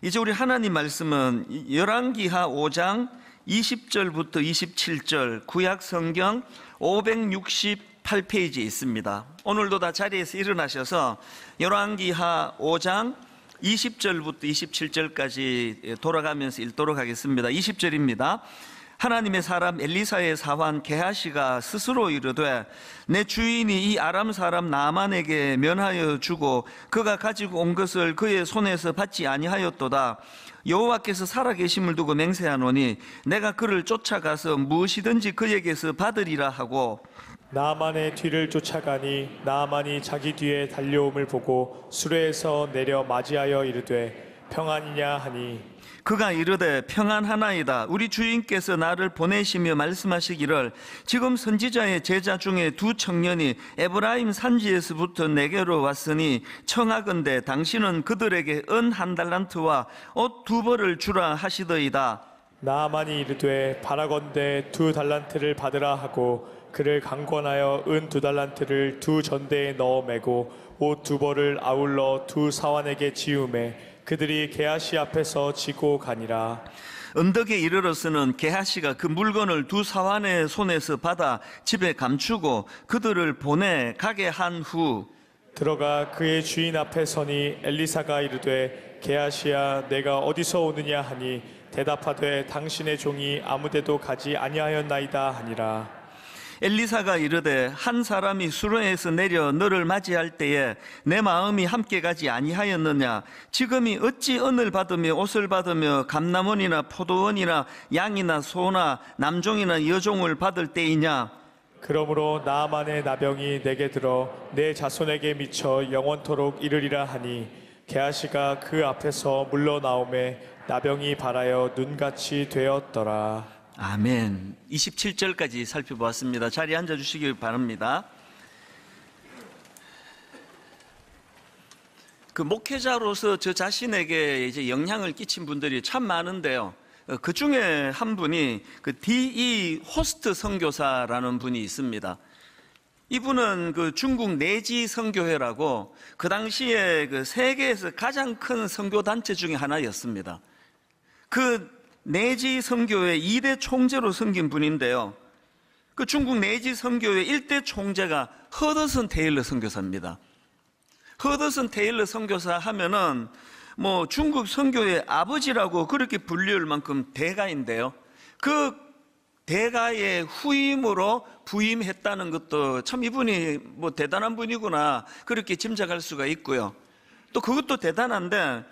이제 우리 하나님 말씀은 열왕기하 5장 20절부터 27절 구약 성경 568페이지에 있습니다. 오늘도 다 자리에서 일어나셔서 열왕기하 5장 20절부터 27절까지 돌아가면서 읽도록 하겠습니다. 20절입니다. 하나님의 사람 엘리사의 사환 게하시가 스스로 이르되 내 주인이 이 아람 사람 나아만에게 면하여 주고 그가 가지고 온 것을 그의 손에서 받지 아니하였도다. 여호와께서 살아계심을 두고 맹세하노니 내가 그를 쫓아가서 무엇이든지 그에게서 받으리라 하고 나아만의 뒤를 쫓아가니 나아만이 자기 뒤에 달려옴을 보고 수레에서 내려 맞이하여 이르되 평안이냐 하니 그가 이르되 평안하나이다. 우리 주인께서 나를 보내시며 말씀하시기를 지금 선지자의 제자 중에 두 청년이 에브라임 산지에서부터 내게로 왔으니 청하건대 당신은 그들에게 은 1달란트와 옷 2벌을 주라 하시더이다. 나아만이 이르되 바라건대 2달란트를 받으라 하고 그를 강권하여 은 2달란트를 2전대에 넣어 매고 옷 2벌을 아울러 2사환에게 지우매 그들이 게하시 앞에서 지고 가니라. 언덕에 이르러서는 게하시가 그 물건을 2사환의 손에서 받아 집에 감추고 그들을 보내 가게 한 후 들어가 그의 주인 앞에 서니 엘리사가 이르되 게하시야 내가 어디서 오느냐 하니 대답하되 당신의 종이 아무데도 가지 아니하였나이다 하니라. 엘리사가 이르되 한 사람이 수로에서 내려 너를 맞이할 때에 내 마음이 함께 가지 아니하였느냐. 지금이 어찌 은을 받으며 옷을 받으며 감람원이나 포도원이나 양이나 소나 남종이나 여종을 받을 때이냐. 그러므로 나아만의 나병이 내게 들어 내 자손에게 미쳐 영원토록 이르리라 하니 게하시가 그 앞에서 물러나오매 나병이 발하여 눈같이 되었더라. 아멘. 27절까지 살펴보았습니다. 자리에 앉아주시길 바랍니다. 그 목회자로서 저 자신에게 이제 영향을 끼친 분들이 참 많은데요. 그 중에 한 분이 그 D.E. 호스트 선교사라는 분이 있습니다. 이분은 그 중국 내지 선교회라고 그 당시에 그 세계에서 가장 큰 선교단체 중에 하나였습니다. 그 내지 선교회 2대 총재로 섬긴 분인데요. 그 중국 내지 선교회 1대 총재가 허더슨 테일러 선교사입니다. 허더슨 테일러 선교사 하면은 뭐 중국 선교의 아버지라고 그렇게 불릴 만큼 대가인데요. 그 대가의 후임으로 부임했다는 것도 참 이분이 뭐 대단한 분이구나 그렇게 짐작할 수가 있고요. 또 그것도 대단한데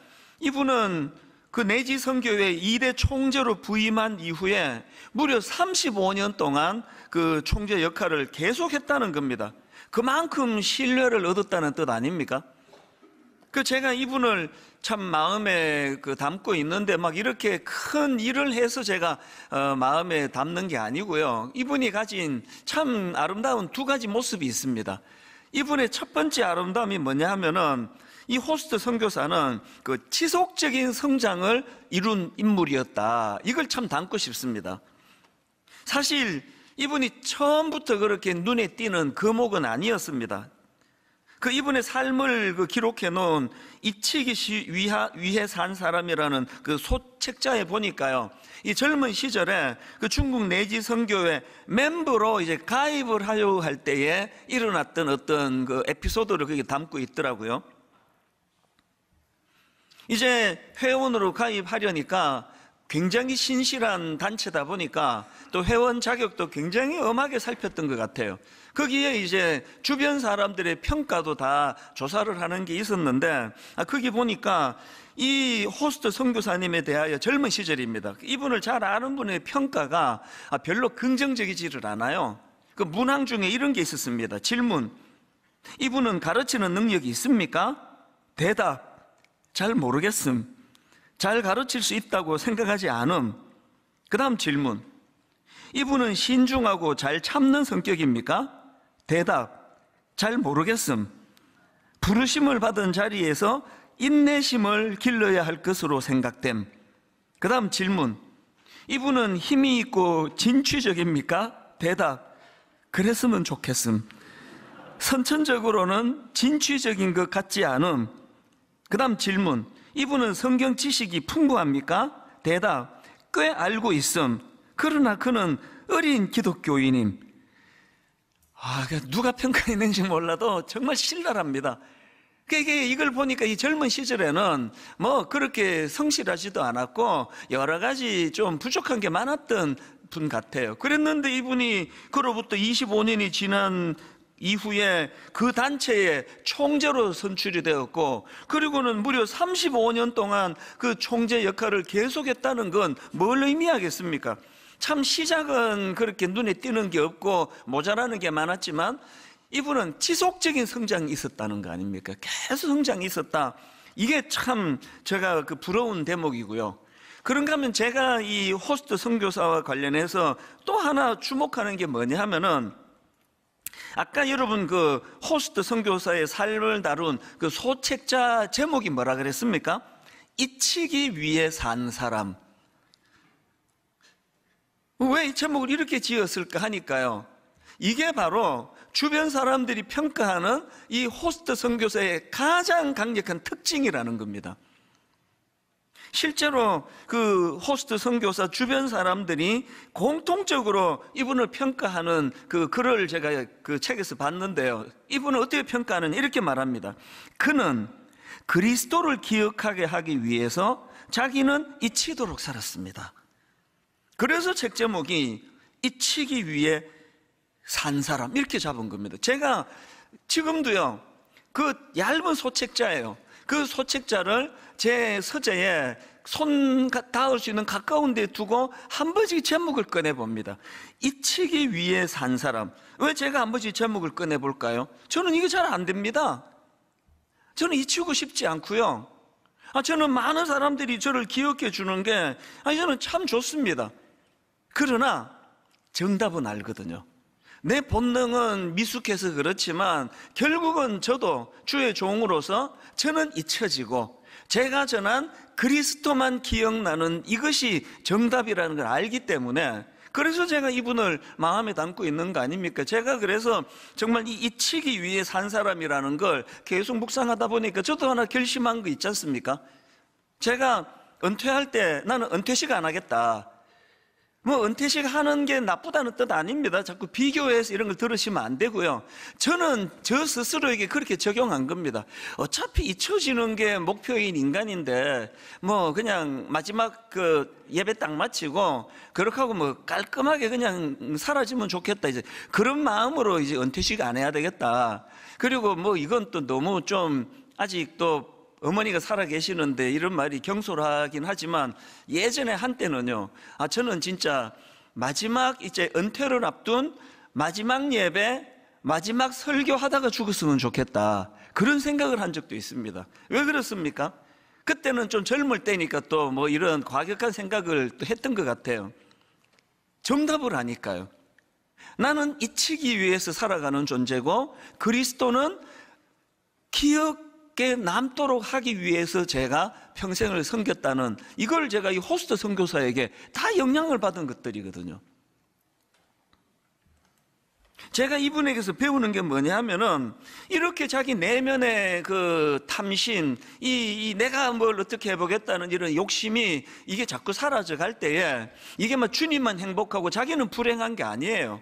이분은 그 내지 선교회 2대 총재로 부임한 이후에 무려 35년 동안 그 총재 역할을 계속했다는 겁니다. 그만큼 신뢰를 얻었다는 뜻 아닙니까? 그 제가 이분을 참 마음에 그 담고 있는데 막 이렇게 큰 일을 해서 제가 마음에 담는 게 아니고요. 이분이 가진 참 아름다운 2가지 모습이 있습니다. 이분의 첫 번째 아름다움이 뭐냐 하면은 이 호스트 선교사는 그 지속적인 성장을 이룬 인물이었다. 이걸 참 담고 싶습니다. 사실 이분이 처음부터 그렇게 눈에 띄는 거목은 아니었습니다. 그 이분의 삶을 그 기록해 놓은 이치기 위해 산 사람이라는 그 소책자에 보니까요. 이 젊은 시절에 그 중국 내지 선교회 멤버로 이제 가입을 하려고 할 때에 일어났던 어떤 그 에피소드를 거기 담고 있더라고요. 이제 회원으로 가입하려니까 굉장히 신실한 단체다 보니까 또 회원 자격도 굉장히 엄하게 살폈던 것 같아요. 거기에 이제 주변 사람들의 평가도 다 조사를 하는 게 있었는데 거기 보니까 이 호스트 선교사님에 대하여 젊은 시절입니다. 이분을 잘 아는 분의 평가가 별로 긍정적이지를 않아요. 그 문항 중에 이런 게 있었습니다. 질문: 이분은 가르치는 능력이 있습니까? 대답: 잘 모르겠음. 잘 가르칠 수 있다고 생각하지 않음. 그 다음 질문: 이분은 신중하고 잘 참는 성격입니까? 대답: 잘 모르겠음. 부르심을 받은 자리에서 인내심을 길러야 할 것으로 생각됨. 그 다음 질문: 이분은 힘이 있고 진취적입니까? 대답: 그랬으면 좋겠음. 선천적으로는 진취적인 것 같지 않음. 그 다음 질문: 이분은 성경 지식이 풍부합니까? 대답, 꽤 알고 있음. 그러나 그는 어린 기독교인임. 누가 평가했는지 몰라도 정말 신랄합니다. 이걸 보니까 이 젊은 시절에는 뭐 그렇게 성실하지도 않았고 여러 가지 좀 부족한 게 많았던 분 같아요. 그랬는데 이분이 그로부터 25년이 지난 이후에 그 단체의 총재로 선출이 되었고, 그리고는 무려 35년 동안 그 총재 역할을 계속했다는 건 뭘 의미하겠습니까? 참 시작은 그렇게 눈에 띄는 게 없고 모자라는 게 많았지만 이분은 지속적인 성장이 있었다는 거 아닙니까? 계속 성장이 있었다. 이게 참 제가 부러운 대목이고요. 그런가 하면 제가 이 호스트 선교사와 관련해서 또 하나 주목하는 게 뭐냐 하면은, 아까 여러분 그 호스트 선교사의 삶을 다룬 그 소책자 제목이 뭐라 그랬습니까? 잊히기 위해 산 사람. 왜 이 제목을 이렇게 지었을까 하니까요, 이게 바로 주변 사람들이 평가하는 이 호스트 선교사의 가장 강력한 특징이라는 겁니다. 실제로 그 호스트 선교사 주변 사람들이 공통적으로 이분을 평가하는 그 글을 제가 그 책에서 봤는데요, 이분은 어떻게 평가하느냐 이렇게 말합니다. 그는 그리스도를 기억하게 하기 위해서 자기는 잊히도록 살았습니다. 그래서 책 제목이 잊히기 위해 산 사람 이렇게 잡은 겁니다. 제가 지금도요 그 얇은 소책자예요. 그 소책자를 제 서재에 손 닿을 수 있는 가까운 데 두고 한 번씩 제목을 꺼내봅니다. 잊히기 위해 산 사람. 왜 제가 한 번씩 제목을 꺼내볼까요? 저는 이게 잘 안 됩니다. 저는 잊히고 싶지 않고요. 저는 많은 사람들이 저를 기억해 주는 게 저는 참 좋습니다. 그러나 정답은 알거든요. 내 본능은 미숙해서 그렇지만 결국은 저도 주의 종으로서 저는 잊혀지고 제가 전한 그리스도만 기억나는 이것이 정답이라는 걸 알기 때문에, 그래서 제가 이분을 마음에 담고 있는 거 아닙니까? 제가 그래서 정말 이 잊히기 위해 산 사람이라는 걸 계속 묵상하다 보니까 저도 하나 결심한 거 있지 않습니까? 제가 은퇴할 때 나는 은퇴식 안 하겠다. 뭐 은퇴식 하는 게 나쁘다는 뜻 아닙니다. 자꾸 비교해서 이런 걸 들으시면 안 되고요. 저는 저 스스로에게 그렇게 적용한 겁니다. 어차피 잊혀지는 게 목표인 인간인데 뭐 그냥 마지막 그 예배 딱 마치고 그렇게 하고 뭐 깔끔하게 그냥 사라지면 좋겠다, 이제 그런 마음으로 이제 은퇴식 안 해야 되겠다. 그리고 뭐 이건 또 너무 좀 아직 또 어머니가 살아 계시는데 이런 말이 경솔하긴 하지만 예전에 한때는요, 저는 진짜 마지막 이제 은퇴를 앞둔 마지막 예배, 마지막 설교 하다가 죽었으면 좋겠다, 그런 생각을 한 적도 있습니다. 왜 그렇습니까? 그때는 좀 젊을 때니까 또 뭐 이런 과격한 생각을 또 했던 것 같아요. 정답을 아니까요. 나는 잊히기 위해서 살아가는 존재고 그리스도는 기억에 남도록 하기 위해서 제가 평생을 섬겼다는, 이걸 제가 이 호스트 선교사에게 다 영향을 받은 것들이거든요. 제가 이분에게서 배우는 게 뭐냐 하면은, 이렇게 자기 내면의 그 탐심, 이 내가 뭘 어떻게 해보겠다는 이런 욕심이 이게 자꾸 사라져 갈 때에 이게 막 주님만 행복하고 자기는 불행한 게 아니에요.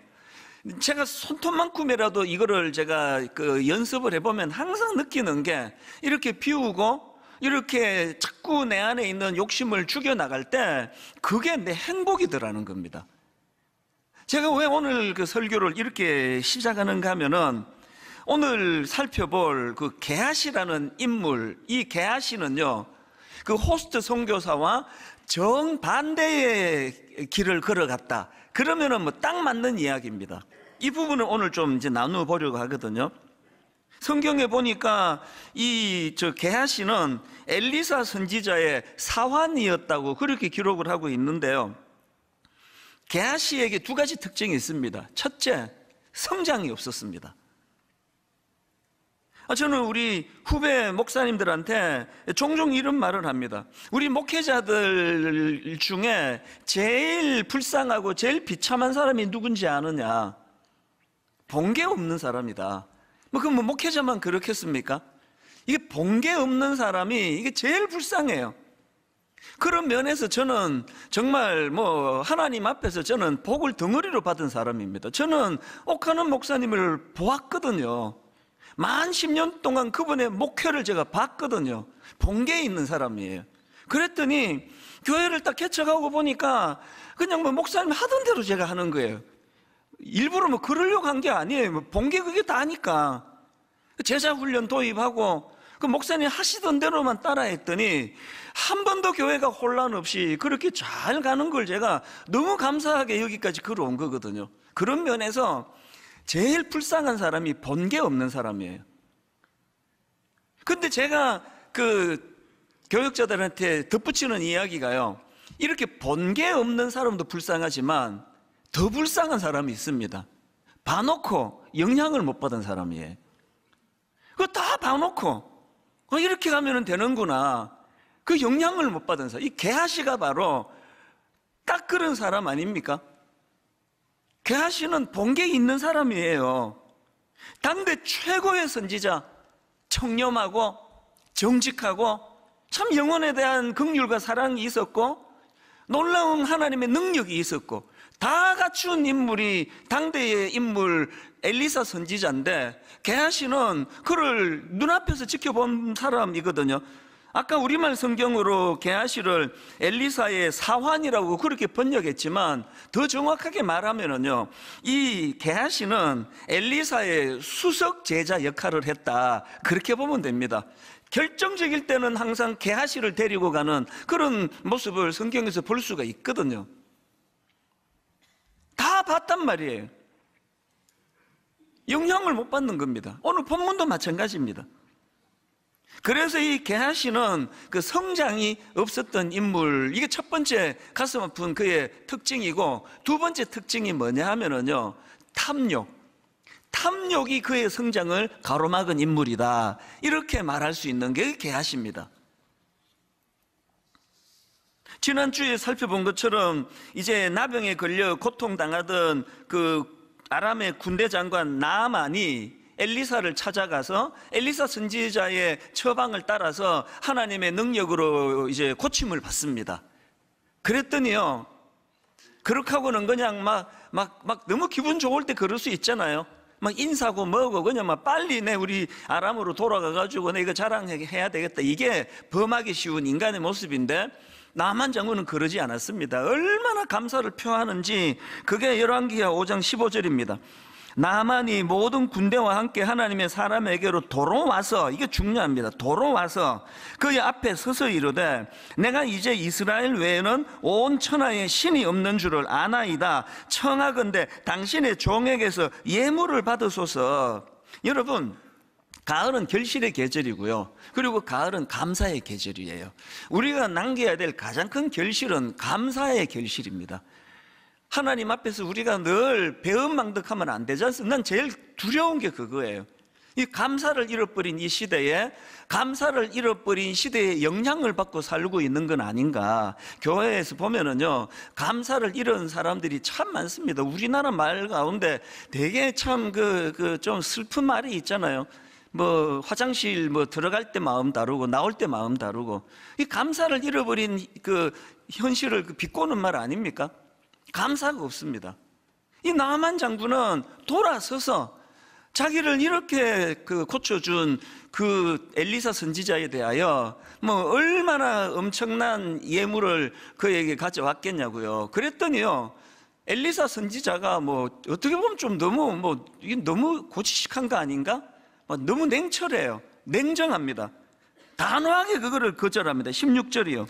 제가 손톱만큼이라도 이거를 제가 그 연습을 해보면 항상 느끼는 게, 이렇게 비우고 이렇게 자꾸 내 안에 있는 욕심을 죽여나갈 때 그게 내 행복이더라는 겁니다. 제가 왜 오늘 그 설교를 이렇게 시작하는가 하면은, 오늘 살펴볼 그 게하시라는 인물, 이 게하시는요 그 호스트 선교사와 정반대의 길을 걸어갔다. 그러면은 뭐 딱 맞는 이야기입니다. 이 부분을 오늘 좀 이제 나누어 보려고 하거든요. 성경에 보니까 저 게하시는 엘리사 선지자의 사환이었다고 그렇게 기록을 하고 있는데요. 게하시에게 두 가지 특징이 있습니다. 첫째, 성장이 없었습니다. 저는 우리 후배 목사님들한테 종종 이런 말을 합니다. 우리 목회자들 중에 제일 불쌍하고 제일 비참한 사람이 누군지 아느냐? 본 게 없는 사람이다. 그럼 뭐 목회자만 그렇겠습니까? 이게 본계 없는 사람이 이게 제일 불쌍해요. 그런 면에서 저는 정말 하나님 앞에서 저는 복을 덩어리로 받은 사람입니다. 저는 옥하는 목사님을 보았거든요. 만 10년 동안 그분의 목회를 제가 봤거든요. 본계에 있는 사람이에요. 그랬더니 교회를 딱 개척하고 보니까 그냥 목사님 하던 대로 제가 하는 거예요. 일부러 그러려고 한 게 아니에요. 본계 그게 다니까. 제자 훈련 도입하고 그 목사님 하시던 대로만 따라했더니 한 번도 교회가 혼란 없이 그렇게 잘 가는 걸 제가 너무 감사하게 여기까지 걸어온 거거든요. 그런 면에서 제일 불쌍한 사람이 본계 없는 사람이에요. 근데 제가 그 교육자들한테 덧붙이는 이야기가요, 이렇게 본계 없는 사람도 불쌍하지만 더 불쌍한 사람이 있습니다. 봐놓고 영향을 못 받은 사람이에요. 그거 다 봐놓고 이렇게 가면 되는구나, 그 영향을 못 받은 사람. 이 게하시가 바로 딱 그런 사람 아닙니까? 게하시는 본계에 있는 사람이에요. 당대 최고의 선지자, 청렴하고 정직하고 참 영혼에 대한 긍휼과 사랑이 있었고 놀라운 하나님의 능력이 있었고 다 갖춘 인물이 당대의 인물 엘리사 선지자인데, 게하시는 그를 눈앞에서 지켜본 사람이거든요. 아까 우리말 성경으로 게하시를 엘리사의 사환이라고 그렇게 번역했지만 더 정확하게 말하면은요, 이 게하시는 엘리사의 수석 제자 역할을 했다, 그렇게 보면 됩니다. 결정적일 때는 항상 게하시를 데리고 가는 그런 모습을 성경에서 볼 수가 있거든요. 다 봤단 말이에요. 영향을 못 받는 겁니다. 오늘 본문도 마찬가지입니다. 그래서 이 게하시는 그 성장이 없었던 인물, 이게 첫 번째 가슴 아픈 그의 특징이고, 두 번째 특징이 뭐냐 하면은요, 탐욕이 그의 성장을 가로막은 인물이다, 이렇게 말할 수 있는 게 게하시입니다. 지난주에 살펴본 것처럼 이제 나병에 걸려 고통당하던 그 아람의 군대 장관 나아만이 엘리사를 찾아가서 엘리사 선지자의 처방을 따라서 하나님의 능력으로 이제 고침을 받습니다. 그랬더니요, 그렇게 하고는 그냥 막 너무 기분 좋을 때 그럴 수 있잖아요. 막 인사고 뭐고 그냥 막 빨리 우리 아람으로 돌아가가지고 이거 자랑해야 되겠다, 이게 범하기 쉬운 인간의 모습인데, 나만 장군은 그러지 않았습니다. 얼마나 감사를 표하는지 그게 열왕기하 5장 15절입니다. 나만이 모든 군대와 함께 하나님의 사람에게로 돌아와서, 이게 중요합니다, 돌아와서 그의 앞에 서서 이르되, 내가 이제 이스라엘 외에는 온 천하에 신이 없는 줄을 아나이다. 청하건대 당신의 종에게서 예물을 받으소서. 여러분, 가을은 결실의 계절이고요, 그리고 가을은 감사의 계절이에요. 우리가 남겨야 될 가장 큰 결실은 감사의 결실입니다. 하나님 앞에서 우리가 늘 배은망덕하면 안 되지 않습니까? 난 제일 두려운 게 그거예요. 이 감사를 잃어버린 이 시대에, 감사를 잃어버린 시대에 영향을 받고 살고 있는 건 아닌가. 교회에서 보면은요, 감사를 잃은 사람들이 참 많습니다. 우리나라 말 가운데 되게 참 좀 슬픈 말이 있잖아요. 화장실 들어갈 때 마음 다르고 나올 때 마음 다르고, 이 감사를 잃어버린 그 현실을 비꼬는 말 아닙니까? 감사가 없습니다. 이 나만 장군은 돌아서서 자기를 이렇게 고쳐준 그 엘리사 선지자에 대하여 얼마나 엄청난 예물을 그에게 가져왔겠냐고요. 그랬더니요, 엘리사 선지자가 어떻게 보면 좀 이게 너무 고지식한 거 아닌가? 너무 냉철해요. 냉정합니다. 단호하게 그거를 거절합니다. 16절이요.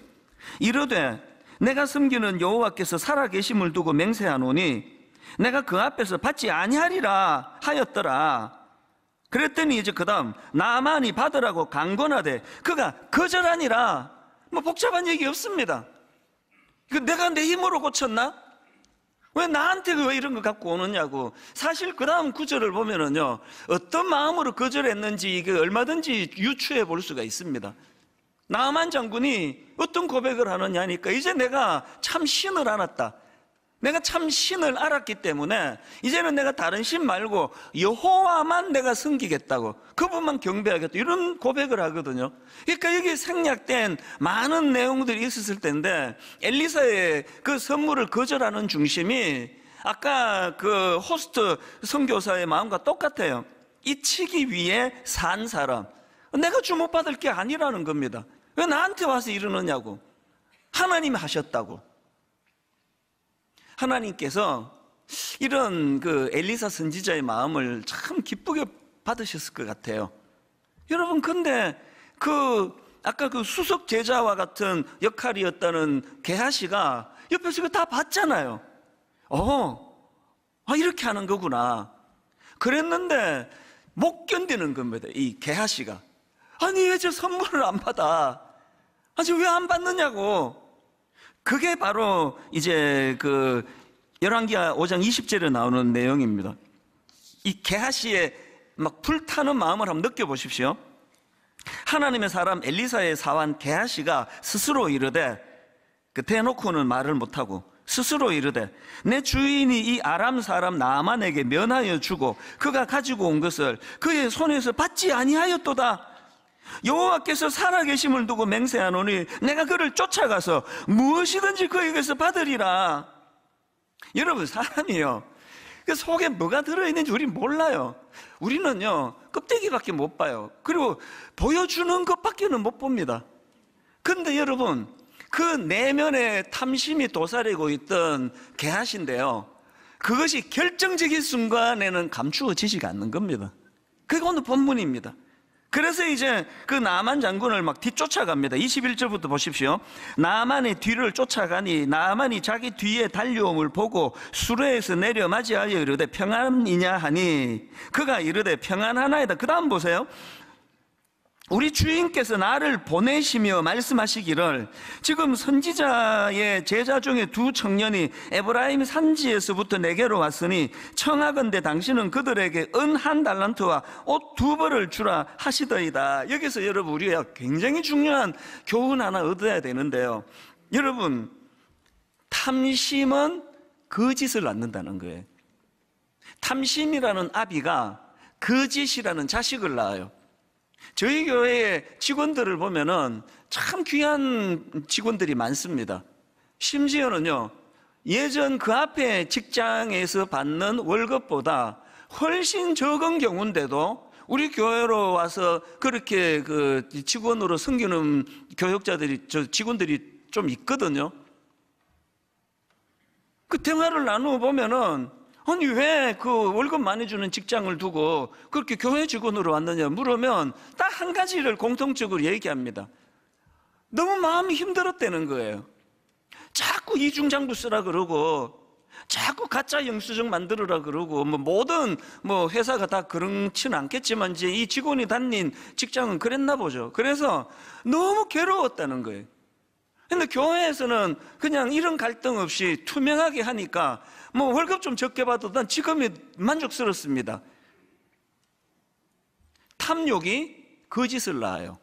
이르되 내가 섬기는 여호와께서 살아계심을 두고 맹세하노니 내가 그 앞에서 받지 아니하리라 하였더라. 그랬더니 이제 그 다음, 나만이 받으라고 강권하되 그가 거절하니라. 복잡한 얘기 없습니다. 내가 내 힘으로 고쳤나? 왜 나한테 왜 이런 거 갖고 오느냐고. 사실 그 다음 구절을 보면은요, 어떤 마음으로 거절했는지 이게 얼마든지 유추해 볼 수가 있습니다. 나만 장군이 어떤 고백을 하느냐니까, 이제 내가 참 신을 알았다. 내가 참 신을 알았기 때문에 이제는 내가 다른 신 말고 여호와만 내가 섬기겠다고, 그분만 경배하겠다, 이런 고백을 하거든요. 그러니까 여기 생략된 많은 내용들이 있었을 텐데 엘리사의 그 선물을 거절하는 중심이 아까 그 호스트 선교사의 마음과 똑같아요. 잊히기 위해 산 사람, 내가 주목받을 게 아니라는 겁니다. 왜 나한테 와서 이러느냐고. 하나님이 하셨다고. 하나님께서 이런 그 엘리사 선지자의 마음을 참 기쁘게 받으셨을 것 같아요. 여러분, 근데 아까 그 수석 제자와 같은 역할이었다는 게하시가 옆에서 이거 다 봤잖아요. 이렇게 하는 거구나. 그랬는데 못 견디는 겁니다, 이 게하시가. 아니, 왜 저 선물을 안 받아? 아니, 왜 안 받느냐고. 그게 바로 이제 그 열왕기하 5장 20절에 나오는 내용입니다. 이 게하시의 막 불타는 마음을 한번 느껴보십시오. 하나님의 사람 엘리사의 사환 게하시가 스스로 이르되, 대놓고는 말을 못하고 스스로 이르되, 내 주인이 이 아람 사람 나아만에게 면하여 주고 그가 가지고 온 것을 그의 손에서 받지 아니하였도다. 여호와께서 살아계심을 두고 맹세하노니 내가 그를 쫓아가서 무엇이든지 그에게서 받으리라. 여러분, 사람이요, 그 속에 뭐가 들어있는지 우리 몰라요. 우리는요, 껍데기밖에 못 봐요. 그리고 보여주는 것밖에는 못 봅니다. 근데 여러분, 그 내면에 탐심이 도사리고 있던 게하시인데요, 그것이 결정적인 순간에는 감추어지지가 않는 겁니다. 그게 오늘 본문입니다. 그래서 이제 그 나아만 장군을 막 뒤쫓아갑니다. 21절부터 보십시오. 나아만의 뒤를 쫓아가니 나아만이 자기 뒤에 달려옴을 보고 수레에서 내려 맞이하여 이르되 평안이냐 하니 그가 이르되 평안하나이다. 그 다음 보세요. 우리 주인께서 나를 보내시며 말씀하시기를, 지금 선지자의 제자 중에 두 청년이 에브라임 산지에서부터 내게로 왔으니 청하건대 당신은 그들에게 은 1달란트와 옷 2벌을 주라 하시더이다. 여기서 여러분, 우리가 굉장히 중요한 교훈 하나 얻어야 되는데요. 여러분, 탐심은 거짓을 낳는다는 거예요. 탐심이라는 아비가 거짓이라는 자식을 낳아요. 저희 교회의 직원들을 보면은 참 귀한 직원들이 많습니다. 심지어는요, 예전 그 앞에 직장에서 받는 월급보다 훨씬 적은 경우인데도 우리 교회로 와서 그렇게 그 직원으로 섬기는 직원들이 좀 있거든요. 그 대화를 나누어 보면은, 아니, 왜 그 월급 많이 주는 직장을 두고 그렇게 교회 직원으로 왔느냐 물으면 딱 한 가지를 공통적으로 얘기합니다. 너무 마음이 힘들었다는 거예요. 자꾸 이중장부 쓰라 그러고, 자꾸 가짜 영수증 만들으라 그러고, 모든 회사가 다 그렇지는 않겠지만 이제 이 직원이 다닌 직장은 그랬나 보죠. 그래서 너무 괴로웠다는 거예요. 근데 교회에서는 그냥 이런 갈등 없이 투명하게 하니까 월급 좀 적게 받아도 난 지금이 만족스럽습니다. 탐욕이 거짓을 낳아요.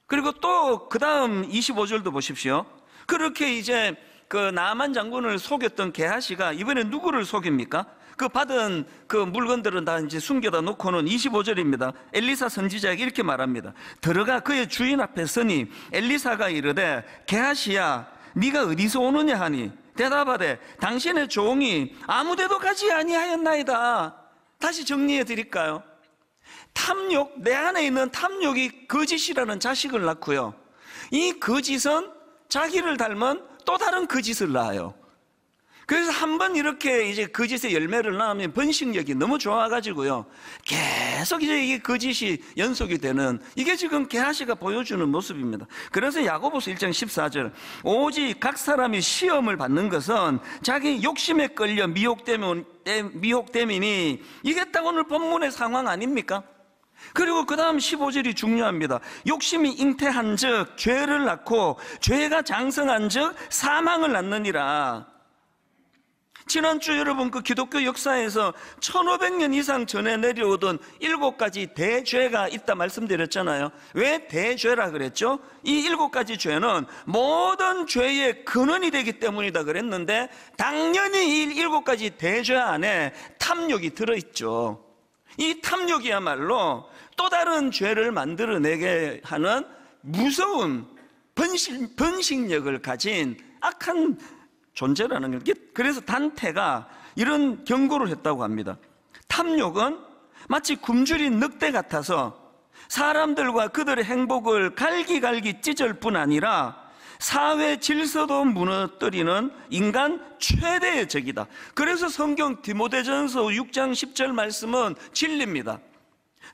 그리고 또 그 다음 25절도 보십시오. 그렇게 이제 그 나아만 장군을 속였던 게하시가 이번에 누구를 속입니까? 그 받은 그 물건들은 다 이제 숨겨다 놓고는 25절입니다. 엘리사 선지자에게 이렇게 말합니다. 들어가 그의 주인 앞에 서니 엘리사가 이르되 게하시야, 네가 어디서 오느냐 하니 대답하되 당신의 종이 아무데도 가지 아니하였나이다. 다시 정리해 드릴까요? 탐욕, 내 안에 있는 탐욕이 거짓이라는 자식을 낳고요, 이 거짓은 자기를 닮은 또 다른 거짓을 낳아요. 그래서 한번 이렇게 이제 거짓의 열매를 낳으면 번식력이 너무 좋아가지고요, 계속 이제 이게 거짓이 연속이 되는, 이게 지금 게하시가 보여주는 모습입니다. 그래서 야고보서 1장 14절, 오직 각 사람이 시험을 받는 것은 자기 욕심에 끌려 미혹됨이니, 이게 딱 오늘 본문의 상황 아닙니까? 그리고 그 다음 15절이 중요합니다. 욕심이 잉태한 즉 죄를 낳고 죄가 장성한 즉 사망을 낳느니라. 지난주 여러분 그 기독교 역사에서 1500년 이상 전에 내려오던 7가지 대죄가 있다 말씀드렸잖아요. 왜 대죄라 그랬죠? 이 7가지 죄는 모든 죄의 근원이 되기 때문이다 그랬는데, 당연히 이 7가지 대죄 안에 탐욕이 들어있죠. 이 탐욕이야말로 또 다른 죄를 만들어내게 하는 무서운 번식력을 가진 악한 존재라는 게, 그래서 단테가 이런 경고를 했다고 합니다. 탐욕은 마치 굶주린 늑대 같아서 사람들과 그들의 행복을 갈기갈기 찢을 뿐 아니라 사회 질서도 무너뜨리는 인간 최대의 적이다. 그래서 성경 디모데전서 6장 10절 말씀은 진리입니다.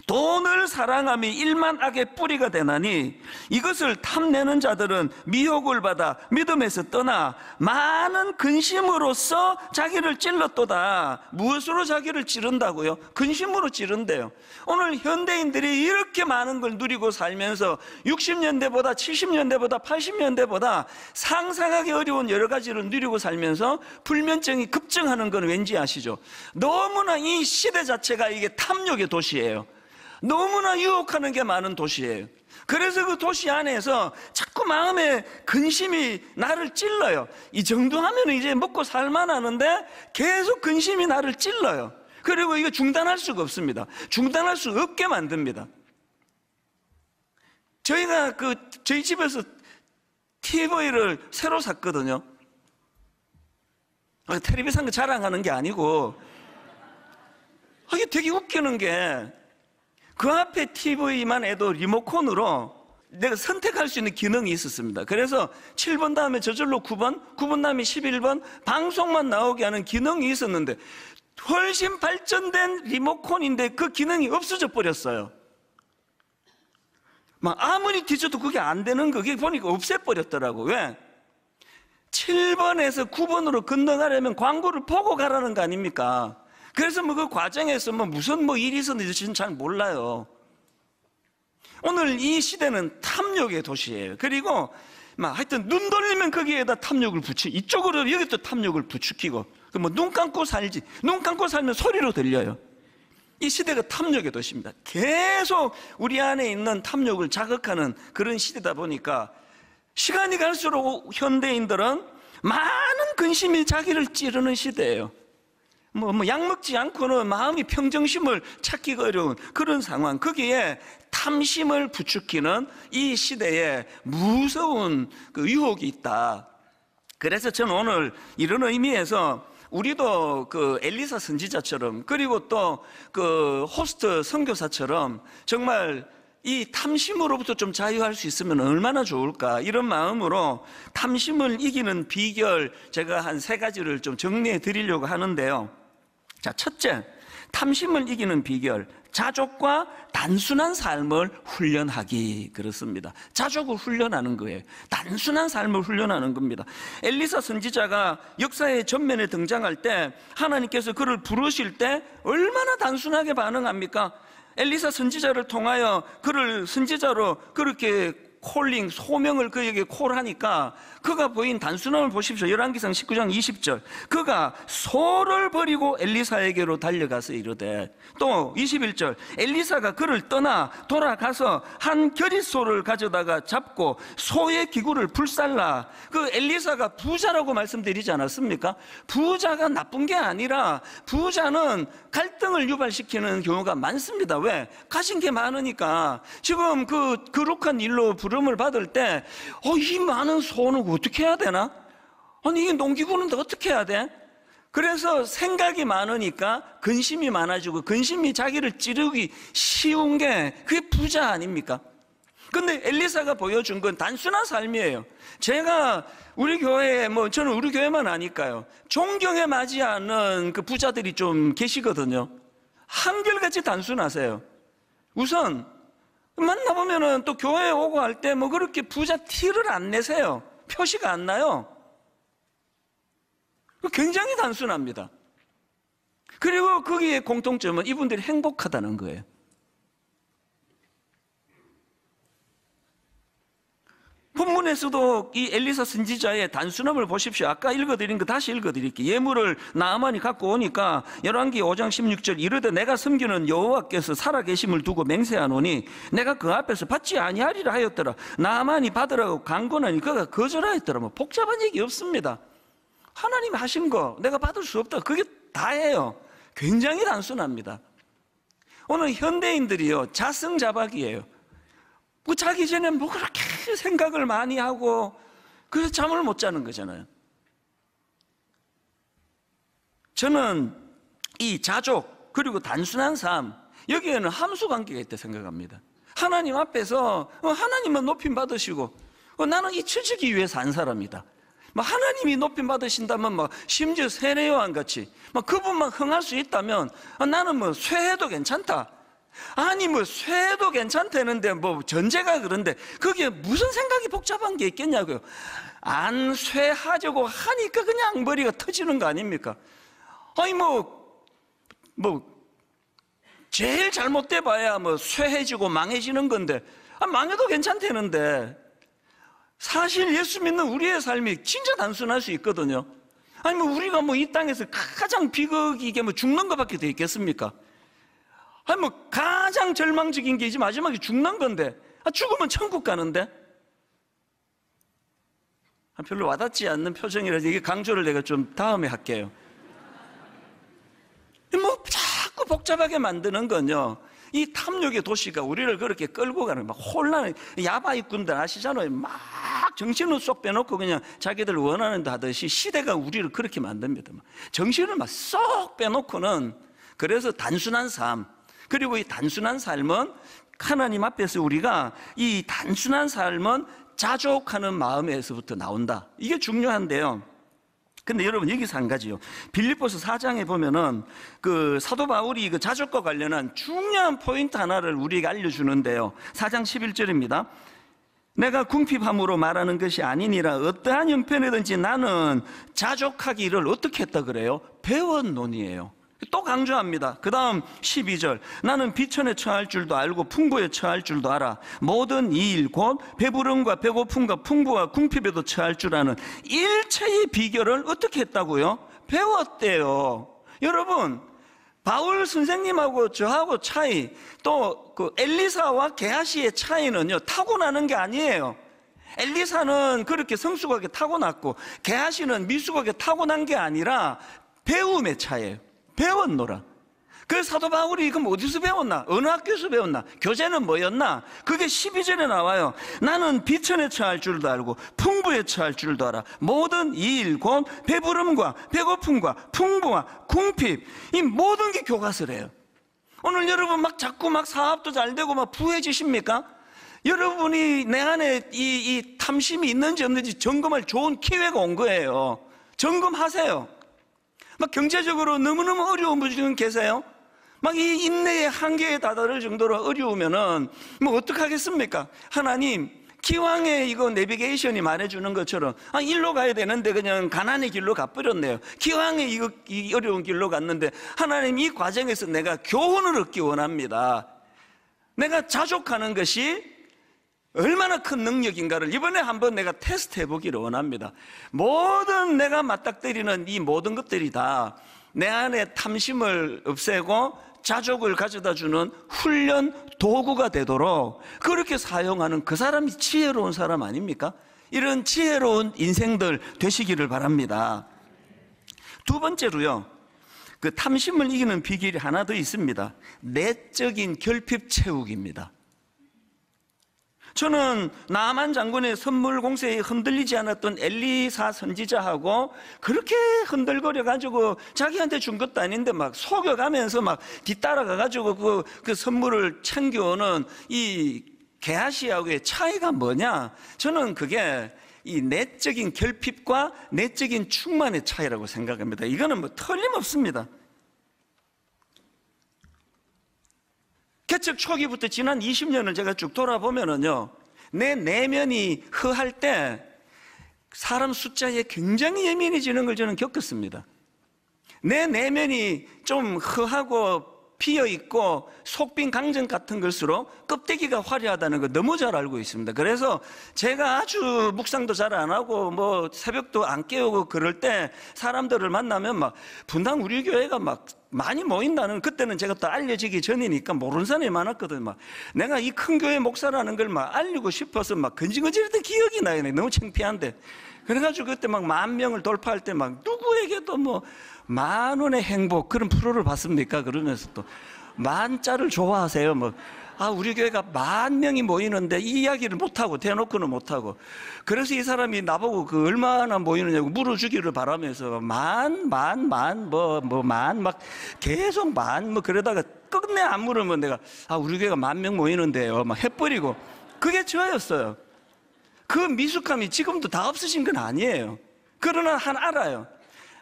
돈을 사랑함이 일만 악의 뿌리가 되나니 이것을 탐내는 자들은 미혹을 받아 믿음에서 떠나 많은 근심으로써 자기를 찔렀도다. 무엇으로 자기를 찌른다고요? 근심으로 찌른대요. 오늘 현대인들이 이렇게 많은 걸 누리고 살면서 60년대보다 70년대보다 80년대보다 상상하기 어려운 여러 가지를 누리고 살면서 불면증이 급증하는 건 왠지 아시죠? 너무나 이 시대 자체가 이게 탐욕의 도시예요. 너무나 유혹하는 게 많은 도시예요. 그래서 그 도시 안에서 자꾸 마음에 근심이 나를 찔러요. 이 정도 하면 이제 먹고 살만하는데 계속 근심이 나를 찔러요. 그리고 이거 중단할 수가 없습니다. 중단할 수 없게 만듭니다. 저희가 저희 집에서 TV를 새로 샀거든요. 텔레비 산 거 자랑하는 게 아니고, 이게 되게 웃기는 게, 그 앞에 TV만 해도 리모컨으로 내가 선택할 수 있는 기능이 있었습니다. 그래서 7번 다음에 저절로 9번, 9번 다음에 11번 방송만 나오게 하는 기능이 있었는데, 훨씬 발전된 리모컨인데 그 기능이 없어져 버렸어요. 막 아무리 뒤져도 그게 안 되는 그게 보니까 없애버렸더라고. 왜? 7번에서 9번으로 건너가려면 광고를 보고 가라는 거 아닙니까? 그래서 그 과정에서 무슨 일이 있었는지 저는 잘 몰라요. 오늘 이 시대는 탐욕의 도시예요. 그리고 하여튼 눈 돌리면 거기에다 탐욕을 이쪽으로 여기 또 탐욕을 부추기고, 눈 감고 살지. 눈 감고 살면 소리로 들려요. 이 시대가 탐욕의 도시입니다. 계속 우리 안에 있는 탐욕을 자극하는 그런 시대다 보니까 시간이 갈수록 현대인들은 많은 근심이 자기를 찌르는 시대예요. 약 먹지 않고는 마음이 평정심을 찾기가 어려운 그런 상황, 거기에 탐심을 부추기는 이 시대에 무서운 유혹이 있다. 그래서 저는 오늘 이런 의미에서 우리도 엘리사 선지자처럼, 그리고 또 호스트 선교사처럼 정말 이 탐심으로부터 좀 자유할 수 있으면 얼마나 좋을까, 이런 마음으로 탐심을 이기는 비결 제가 한 3가지를 좀 정리해 드리려고 하는데요. 자, 첫째, 탐심을 이기는 비결, 자족과 단순한 삶을 훈련하기. 그렇습니다. 자족을 훈련하는 거예요. 단순한 삶을 훈련하는 겁니다. 엘리사 선지자가 역사의 전면에 등장할 때 하나님께서 그를 부르실 때 얼마나 단순하게 반응합니까? 엘리사 선지자를 통하여 그를 선지자로 그렇게 소명을 그에게 콜하니까 그가 보인 단순함을 보십시오. 열왕기상 19장 20절. 그가 소를 버리고 엘리사에게로 달려가서 이르되, 또 21절. 엘리사가 그를 떠나 돌아가서 한 겨릿소를 가져다가 잡고 소의 기구를 불살라. 엘리사가 부자라고 말씀드리지 않았습니까? 부자가 나쁜 게 아니라 부자는 갈등을 유발시키는 경우가 많습니다. 왜? 가진 게 많으니까. 지금 거룩한 일로 부름을 받을 때 이 많은 소는 어떻게 해야 되나? 아니, 이게 농기구는데 어떻게 해야 돼? 그래서 생각이 많으니까 근심이 많아지고, 근심이 자기를 찌르기 쉬운 게 그게 부자 아닙니까? 근데 엘리사가 보여준 건 단순한 삶이에요. 제가 우리 교회에, 저는 우리 교회만 아니까요, 존경에 맞지 않는 부자들이 좀 계시거든요. 한결같이 단순하세요. 우선 만나보면은 또 교회에 오고 할 때 그렇게 부자 티를 안 내세요. 표시가 안 나요. 굉장히 단순합니다. 그리고 거기에 공통점은 이분들이 행복하다는 거예요. 본문에 본문에서도 이 엘리사 선지자의 단순함을 보십시오. 아까 읽어드린 거 다시 읽어드릴게요. 예물을 나아만이 갖고 오니까 열왕기 5장 16절 이르되 내가 섬기는 여호와께서 살아계심을 두고 맹세하노니 내가 그 앞에서 받지 아니하리라 하였더라. 나아만이 받으라고 강권하니 그가 거절하였더라. 뭐 복잡한 얘기 없습니다. 하나님이 하신 거 내가 받을 수 없다. 그게 다예요. 굉장히 단순합니다. 오늘 현대인들이요, 자승자박이에요. 뭐 자기 전에 뭐 그렇게 생각을 많이 하고 그래서 잠을 못 자는 거잖아요. 저는 이 자족 그리고 단순한 삶, 여기에는 함수 관계가 있다고 생각합니다. 하나님 앞에서 하나님은 높임 받으시고 나는 이 처지기 위해 산 사람이다. 하나님이 높임 받으신다면 심지어 세례요한 같이 그분만 흥할 수 있다면 나는 쇠해도 괜찮다. 아니 쇠해도 괜찮다는데 전제가 그런데 그게 무슨 생각이 복잡한 게 있겠냐고요. 안 쇠하려고 하니까 그냥 머리가 터지는 거 아닙니까? 아니 제일 잘못돼 봐야 쇠해지고 망해지는 건데 망해도 괜찮다는데 사실 예수 믿는 우리의 삶이 진짜 단순할 수 있거든요. 아니 우리가 이 땅에서 가장 비극이게 죽는 것밖에 더 있겠습니까? 아니 가장 절망적인 게 이제 마지막에 죽는 건데 죽으면 천국 가는데 별로 와닿지 않는 표정이라서 이게 강조를 내가 좀 다음에 할게요. 자꾸 복잡하게 만드는 건요, 이 탐욕의 도시가 우리를 그렇게 끌고 가는 혼란, 야바이꾼들 아시잖아요. 막 정신을 쏙 빼놓고 그냥 자기들 원하는 데 하듯이 시대가 우리를 그렇게 만듭니다. 정신을 쏙 빼놓고는, 그래서 단순한 삶, 그리고 이 단순한 삶은 하나님 앞에서 우리가 이 단순한 삶은 자족하는 마음에서부터 나온다. 이게 중요한데요. 근데 여러분 여기서 한 가지요. 빌립보서 4장에 보면은 그 사도 바울이 그 자족과 관련한 중요한 포인트 하나를 우리에게 알려주는데요. 4장 11절입니다. 내가 궁핍함으로 말하는 것이 아니니라. 어떠한 형편이든지 나는 자족하기를 어떻게 했다 그래요? 배웠노니에요. 또 강조합니다. 그 다음 12절. 나는 비천에 처할 줄도 알고 풍부에 처할 줄도 알아. 모든 이 일 곧 배부름과 배고픔과 풍부와 궁핍에도 처할 줄 아는 일체의 비결을 어떻게 했다고요? 배웠대요. 여러분, 바울 선생님하고 저하고 차이, 또 그 엘리사와 게하시의 차이는요, 타고나는 게 아니에요. 엘리사는 그렇게 성숙하게 타고났고 게하시는 미숙하게 타고난 게 아니라 배움의 차이예요. 배웠노라. 그 사도 바울이 그럼 어디서 배웠나? 어느 학교에서 배웠나? 교재는 뭐였나? 그게 12절에 나와요. 나는 비천에 처할 줄도 알고 풍부에 처할 줄도 알아. 모든 이 일 곧 배부름과 배고픔과 풍부와 궁핍, 이 모든 게 교과서래요. 오늘 여러분 자꾸 사업도 잘 되고 부해지십니까? 여러분이 내 안에 이 탐심이 있는지 없는지 점검할 좋은 기회가 온 거예요. 점검하세요. 경제적으로 너무너무 어려운 분이 계세요? 이 인내의 한계에 다다를 정도로 어려우면은 어떡하겠습니까? 하나님, 기왕에 이거 내비게이션이 말해주는 것처럼 일로 가야 되는데 그냥 가난의 길로 가버렸네요. 기왕에 이 어려운 길로 갔는데 하나님, 이 과정에서 내가 교훈을 얻기 원합니다. 내가 자족하는 것이 얼마나 큰 능력인가를 이번에 한번 내가 테스트 해보기를 원합니다. 모든 내가 맞닥뜨리는 이 모든 것들이 다 내 안에 탐심을 없애고 자족을 가져다주는 훈련 도구가 되도록 그렇게 사용하는 그 사람이 지혜로운 사람 아닙니까? 이런 지혜로운 인생들 되시기를 바랍니다. 두 번째로요, 그 탐심을 이기는 비결이 하나 더 있습니다. 내적인 결핍 채우기입니다. 저는 나아만 장군의 선물 공세에 흔들리지 않았던 엘리사 선지자하고 그렇게 흔들거려가지고 자기한테 준 것도 아닌데 속여가면서 뒤따라가가지고 그 선물을 챙겨오는 이 게하시하고의 차이가 뭐냐? 저는 그게 이 내적인 결핍과 내적인 충만의 차이라고 생각합니다. 이거는 틀림없습니다. 개척 초기부터 지난 20년을 제가 쭉 돌아보면은요, 내 내면이 허할 때 사람 숫자에 굉장히 예민해지는 걸 저는 겪었습니다. 내 내면이 좀 허하고 피어 있고 속빈 강정 같은 것일수록 껍데기가 화려하다는 거 너무 잘 알고 있습니다. 그래서 제가 아주 묵상도 잘 안 하고 뭐 새벽도 안 깨우고 그럴 때 사람들을 만나면 막 분당 우리 교회가 막 많이 모인다는, 그때는 제가 또 알려지기 전이니까 모르는 사람이 많았거든요. 막 내가 이 큰 교회 목사라는 걸 막 알리고 싶어서 막 건질건질했던 기억이 나요. 너무 창피한데. 그래가지고 그때 막 10,000명을 돌파할 때 막 누구에게도 뭐 10,000원의 행복 그런 프로를 봤습니까? 그러면서 또 10,000자를 좋아하세요. 뭐 우리 교회가 10,000명이 모이는데 이 이야기를 못하고 대놓고는 못하고, 그래서 이 사람이 나보고 그 얼마나 모이느냐고 물어주기를 바라면서 막 계속 뭐 그러다가 끝내 안 물으면 내가 우리 교회가 10,000명 모이는데요 막 해버리고, 그게 저였어요. 그 미숙함이 지금도 다 없으신 건 아니에요. 그러나 알아요.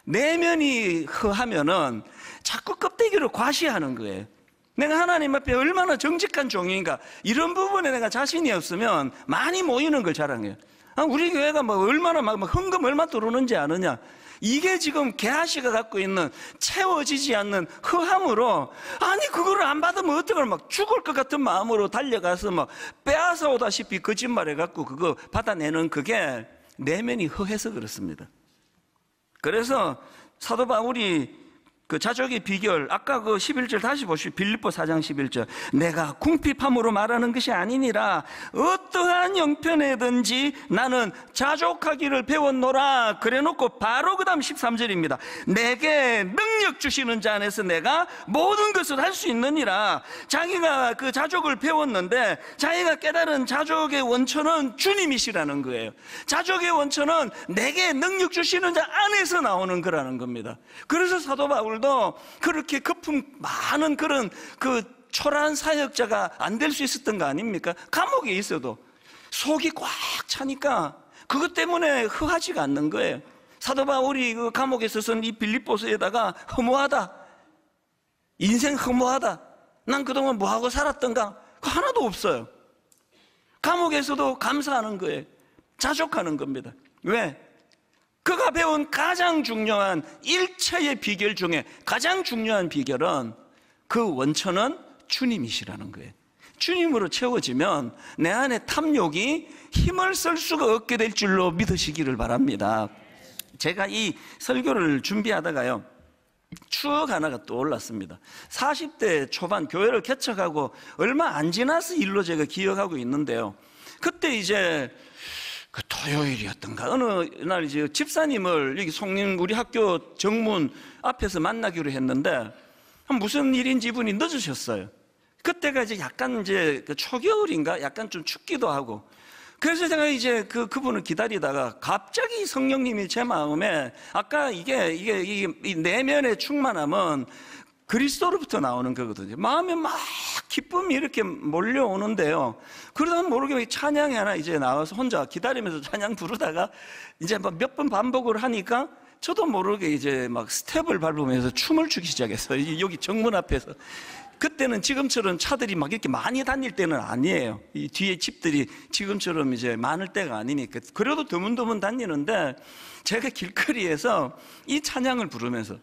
내면이 허하면은 자꾸 껍데기를 과시하는 거예요. 내가 하나님 앞에 얼마나 정직한 종인가, 이런 부분에 내가 자신이 없으면 많이 모이는 걸 자랑해요. 우리 교회가 뭐 얼마나 막 헌금 얼마 들어오는지 아느냐, 이게 지금 개아씨가 갖고 있는 채워지지 않는 허함으로, 그거를 안 받으면 어떡하나 막 죽을 것 같은 마음으로 달려가서 막 빼앗아 오다시피 거짓말해갖고 그거 받아내는, 그게 내면이 허해서 그렇습니다. 그래서 사도 바울이 그 자족의 비결, 아까 그 11절 다시 보시오. 빌립보 4장 11절. 내가 궁핍함으로 말하는 것이 아니니라 어떠한 형편에든지 나는 자족하기를 배웠노라. 그래놓고 바로 그 다음 13절입니다. 내게 능력 주시는 자 안에서 내가 모든 것을 할 수 있느니라. 자기가 그 자족을 배웠는데 자기가 깨달은 자족의 원천은 주님이시라는 거예요. 자족의 원천은 내게 능력 주시는 자 안에서 나오는 거라는 겁니다. 그래서 사도 바울도 그렇게 거품 많은 그런 그 초라한 사역자가 안 될 수 있었던 거 아닙니까? 감옥에 있어도 속이 꽉 차니까 그것 때문에 허하지가 않는 거예요. 사도 바울이 그 감옥에서 쓴 이 빌립보서에다가 허무하다, 인생 허무하다, 난 그동안 뭐하고 살았던가, 하나도 없어요. 감옥에서도 감사하는 거예요. 자족하는 겁니다. 왜? 그가 배운 가장 중요한 일체의 비결 중에 가장 중요한 비결은 그 원천은 주님이시라는 거예요. 주님으로 채워지면 내 안에 탐욕이 힘을 쓸 수가 없게 될 줄로 믿으시기를 바랍니다. 제가 이 설교를 준비하다가요, 추억 하나가 떠올랐습니다. 40대 초반 교회를 개척하고 얼마 안 지나서 일로 제가 기억하고 있는데요, 그때 이제 그 토요일이었던가 어느 날 이제 집사님을 여기 송림 우리 학교 정문 앞에서 만나기로 했는데 무슨 일인지 이분이 늦으셨어요. 그때가 이제 약간 이제 그 초겨울인가 약간 좀 춥기도 하고, 그래서 제가 이제 그분을 기다리다가 갑자기 성령님이 제 마음에, 아까 이게 이 내면의 충만함은 그리스도로부터 나오는 거거든요. 마음에 막 기쁨이 이렇게 몰려오는데요, 그러다 모르게 찬양이 하나 이제 나와서 혼자 기다리면서 찬양 부르다가 이제 몇 번 반복을 하니까 저도 모르게 이제 막 스텝을 밟으면서 춤을 추기 시작했어요. 여기 정문 앞에서. 그때는 지금처럼 차들이 막 이렇게 많이 다닐 때는 아니에요. 이 뒤에 집들이 지금처럼 이제 많을 때가 아니니까. 그래도 드문드문 다니는데 제가 길거리에서 이 찬양을 부르면서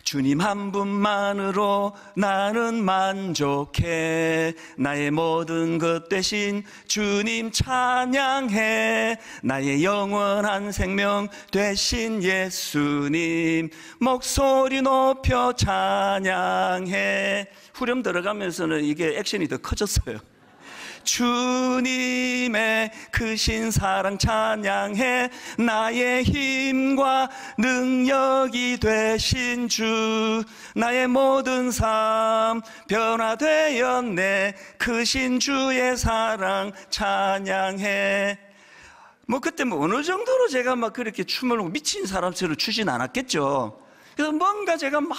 주님 한 분만으로 나는 만족해, 나의 모든 것 되신 주님 찬양해, 나의 영원한 생명 되신 예수님 목소리 높여 찬양해. 후렴 들어가면서는 이게 액션이 더 커졌어요. 주님의 크신 사랑 찬양해, 나의 힘과 능력이 되신 주, 나의 모든 삶 변화되었네, 크신 주의 사랑 찬양해. 그때 어느 정도로 제가 막 그렇게 춤을 미친 사람처럼 추진 않았겠죠. 그래서 뭔가 제가 막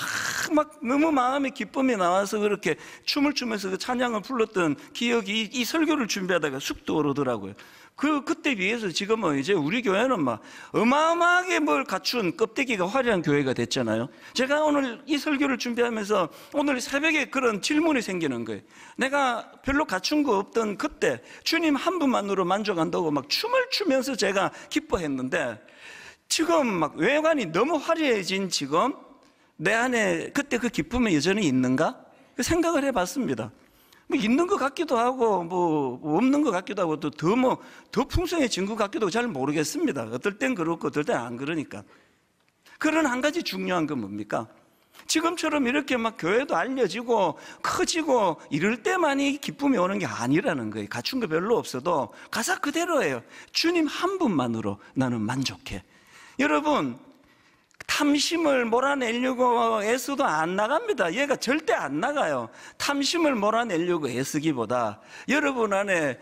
너무 마음에 기쁨이 나와서 그렇게 춤을 추면서 그 찬양을 불렀던 기억이 이 설교를 준비하다가 쑥 떠오르더라고요. 그때 비해서 지금은 이제 우리 교회는 막 어마어마하게 뭘 갖춘 껍데기가 화려한 교회가 됐잖아요. 제가 오늘 이 설교를 준비하면서 오늘 새벽에 그런 질문이 생기는 거예요. 내가 별로 갖춘 거 없던 그때 주님 한 분만으로 만족한다고 막 춤을 추면서 제가 기뻐했는데, 지금 막 외관이 너무 화려해진 지금 내 안에 그때 그 기쁨이 여전히 있는가? 생각을 해봤습니다. 뭐 있는 것 같기도 하고 뭐 없는 것 같기도 하고 또 더 풍성해진 것 같기도 하고 잘 모르겠습니다. 어떨 땐 그렇고 어떨 땐 안 그러니까. 그런 한 가지 중요한 건 뭡니까? 지금처럼 이렇게 막 교회도 알려지고 커지고 이럴 때만이 기쁨이 오는 게 아니라는 거예요. 갖춘 거 별로 없어도 가사 그대로예요. 주님 한 분만으로 나는 만족해. 여러분, 탐심을 몰아내려고 애써도 안 나갑니다. 얘가 절대 안 나가요. 탐심을 몰아내려고 애쓰기보다 여러분 안에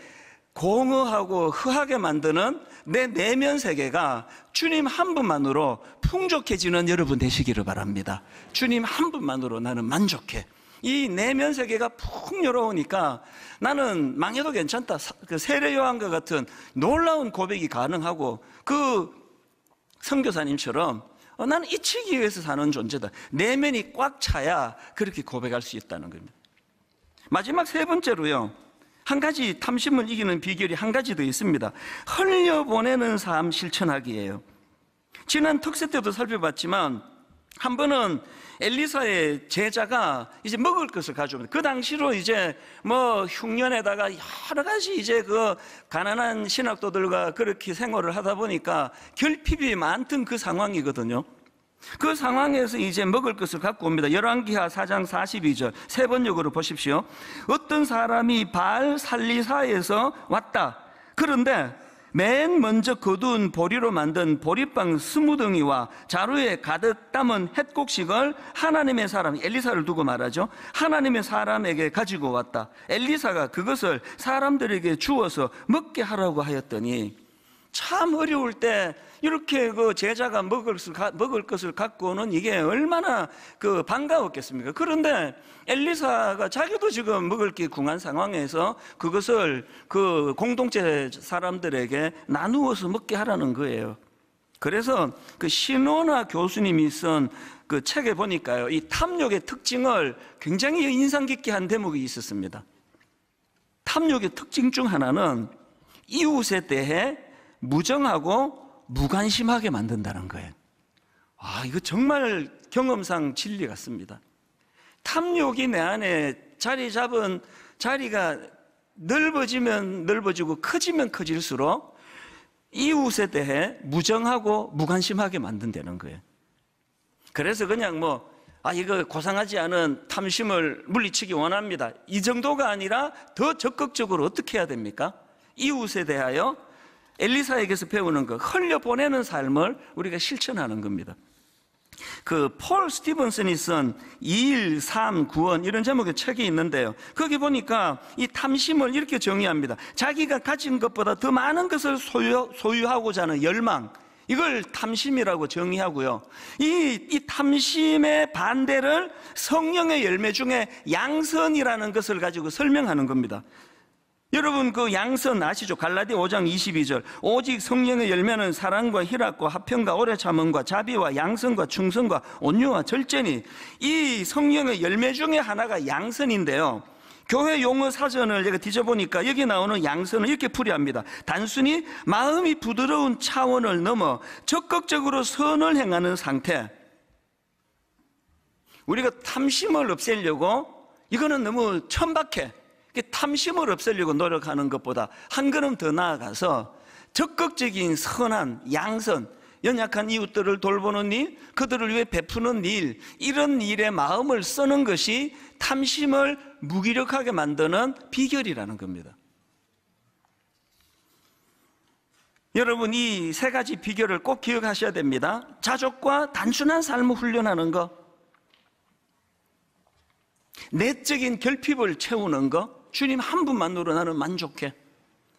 공허하고 허하게 만드는 내 내면 세계가 주님 한 분만으로 풍족해지는 여러분 되시기를 바랍니다. 주님 한 분만으로 나는 만족해. 이 내면 세계가 풍요로우니까 나는 망해도 괜찮다. 그 세례 요한과 같은 놀라운 고백이 가능하고 그 선교사님처럼 나는 잊히기 위해서 사는 존재다. 내면이 꽉 차야 그렇게 고백할 수 있다는 겁니다. 마지막 세 번째로요, 한 가지 탐심을 이기는 비결이 한 가지 더 있습니다. 흘려보내는 삶 실천하기예요. 지난 특세 때도 살펴봤지만 한 번은 엘리사의 제자가 이제 먹을 것을 가져옵니다. 그 당시로 이제 뭐 흉년에다가 여러 가지 이제 그 가난한 신학도들과 그렇게 생활을 하다 보니까 결핍이 많던 그 상황이거든요. 그 상황에서 이제 먹을 것을 갖고 옵니다. 열왕기하 4장 42절 세 번역으로 보십시오. 어떤 사람이 바알 살리사에서 왔다. 그런데 맨 먼저 거둔 보리로 만든 보리빵 20덩이와 자루에 가득 담은 햇곡식을 하나님의 사람, 엘리사를 두고 말하죠. 하나님의 사람에게 가지고 왔다. 엘리사가 그것을 사람들에게 주어서 먹게 하라고 하였더니, 참 어려울 때 이렇게 그 제자가 먹을 것을 갖고 오는 이게 얼마나 그 반가웠겠습니까? 그런데 엘리사가 자기도 지금 먹을 게 궁한 상황에서 그것을 그 공동체 사람들에게 나누어서 먹게 하라는 거예요. 그래서 그 신호나 교수님이 쓴 그 책에 보니까요, 이 탐욕의 특징을 굉장히 인상 깊게 한 대목이 있었습니다. 탐욕의 특징 중 하나는 이웃에 대해 무정하고 무관심하게 만든다는 거예요. 이거 정말 경험상 진리 같습니다. 탐욕이 내 안에 자리 잡은 자리가 넓어지면 넓어지고 커지면 커질수록 이웃에 대해 무정하고 무관심하게 만든다는 거예요. 그래서 그냥 이거 고상하지 않은 탐심을 물리치기 원합니다. 이 정도가 아니라 더 적극적으로 어떻게 해야 됩니까? 이웃에 대하여 엘리사에게서 배우는 것, 흘려보내는 삶을 우리가 실천하는 겁니다. 그 폴 스티븐슨이 쓴 2일 3 구원 이런 제목의 책이 있는데요, 거기 보니까 이 탐심을 이렇게 정의합니다. 자기가 가진 것보다 더 많은 것을 소유하고자 하는 열망, 이걸 탐심이라고 정의하고요, 이 탐심의 반대를 성령의 열매 중에 양선이라는 것을 가지고 설명하는 겁니다. 여러분 그 양선 아시죠? 갈라디아 5장 22절 오직 성령의 열매는 사랑과 희락과 화평과 오래 참음과 자비와 양선과 충성과 온유와 절제니, 이 성령의 열매 중에 하나가 양선인데요, 교회 용어 사전을 제가 뒤져보니까 여기 나오는 양선은 이렇게 풀이합니다. 단순히 마음이 부드러운 차원을 넘어 적극적으로 선을 행하는 상태. 우리가 탐심을 없애려고, 이거는 너무 천박해. 탐심을 없애려고 노력하는 것보다 한 걸음 더 나아가서 적극적인 선한 양선, 연약한 이웃들을 돌보는 일, 그들을 위해 베푸는 일, 이런 일에 마음을 쓰는 것이 탐심을 무기력하게 만드는 비결이라는 겁니다. 여러분 이 세 가지 비결을 꼭 기억하셔야 됩니다. 자족과 단순한 삶을 훈련하는 것, 내적인 결핍을 채우는 것, 주님 한 분만으로 나는 만족해,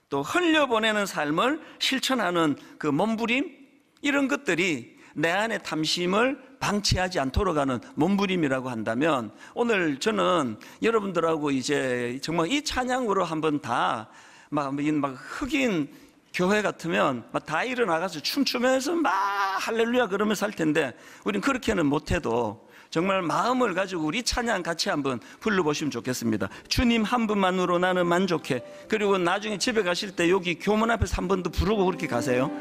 또 흘려보내는 삶을 실천하는 그 몸부림, 이런 것들이 내 안의 탐심을 방치하지 않도록 하는 몸부림이라고 한다면, 오늘 저는 여러분들하고 이제 정말 이 찬양으로 한번 다 막 흑인 교회 같으면 막 다 일어나가서 춤추면서 막 할렐루야 그러면서 할 텐데, 우린 그렇게는 못해도 정말 마음을 가지고 우리 찬양 같이 한번 불러보시면 좋겠습니다. 주님 한 분만으로 나는 만족해. 그리고 나중에 집에 가실 때 여기 교문 앞에서 한 번 더 부르고 그렇게 가세요.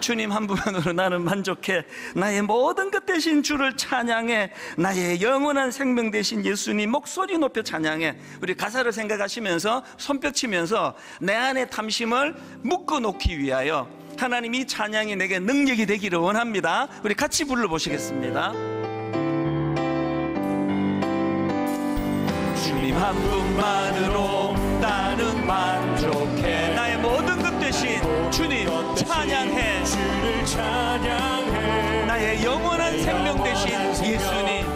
주님 한 분만으로 나는 만족해. 나의 모든 것 대신 주를 찬양해. 나의 영원한 생명 대신 예수님 목소리 높여 찬양해. 우리 가사를 생각하시면서 손뼉 치면서 내 안의 탐심을 묶어놓기 위하여 하나님이 찬양이 내게 능력이 되기를 원합니다. 우리 같이 불러보시겠습니다. 주님 한 분만으로 나는 만족해. 나의 모든 것 대신 주님 찬양해. 주를 찬양해. 나의 영원한 생명 대신 예수님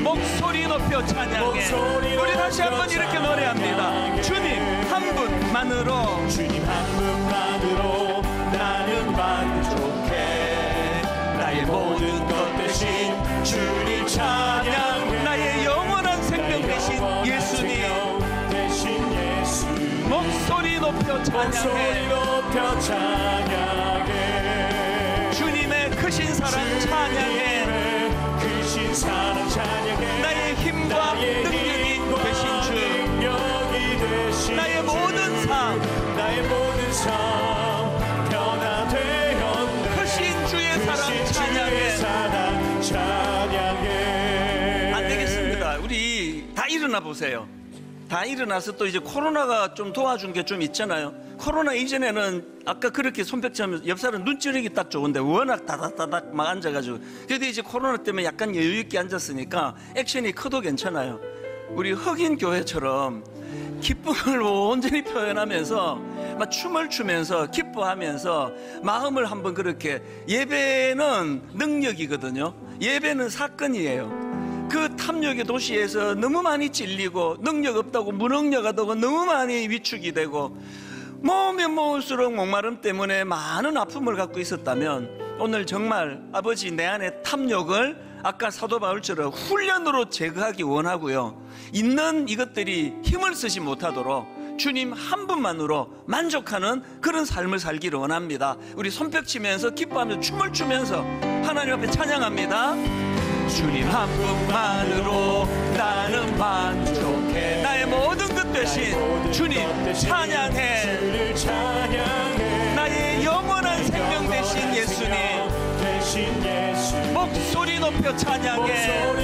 목소리 높여 찬양해. 우리 다시 한번 이렇게 노래합니다. 주님 한 분만으로, 주님 한 분만으로 나는 만족해. 나의 모든 것 대신 주님 찬양. 나의 영원한 생명 대신 예수님 목소리 높여 찬양해. 주님의 크신 사랑 찬양해. 크신 사랑 찬양해. 나의 힘과 능력이 되신 주, 나의 모든 삶 변화되었네. 크신 주의 사랑 찬양해. 안 되겠습니다. 우리 다 일어나 보세요. 다 일어나서 또 이제 코로나가 좀 도와준 게 좀 있잖아요. 코로나 이전에는 아까 그렇게 손뼉치면서 옆 사람 눈찌르기 딱 좋은데 워낙 다닥다닥 막 앉아가지고, 그런데 이제 코로나 때문에 약간 여유 있게 앉았으니까 액션이 커도 괜찮아요. 우리 흑인 교회처럼 기쁨을 온전히 표현하면서 막 춤을 추면서 기뻐하면서 마음을 한번 그렇게, 예배는 능력이거든요. 예배는 사건이에요. 그 탐욕의 도시에서 너무 많이 찔리고 능력 없다고 무능력하다고 너무 많이 위축이 되고 모으면 모을수록 목마름 때문에 많은 아픔을 갖고 있었다면, 오늘 정말 아버지 내 안에 탐욕을 아까 사도 바울처럼 훈련으로 제거하기 원하고요, 있는 이것들이 힘을 쓰지 못하도록 주님 한 분만으로 만족하는 그런 삶을 살기를 원합니다. 우리 손뼉 치면서 기뻐하면서 춤을 추면서 하나님 앞에 찬양합니다. 주님 한 분만으로 나는 만족해. 나의 모든 것 대신 주님 찬양해. 나의 영원한 생명 대신 예수님 목소리 높여 찬양해.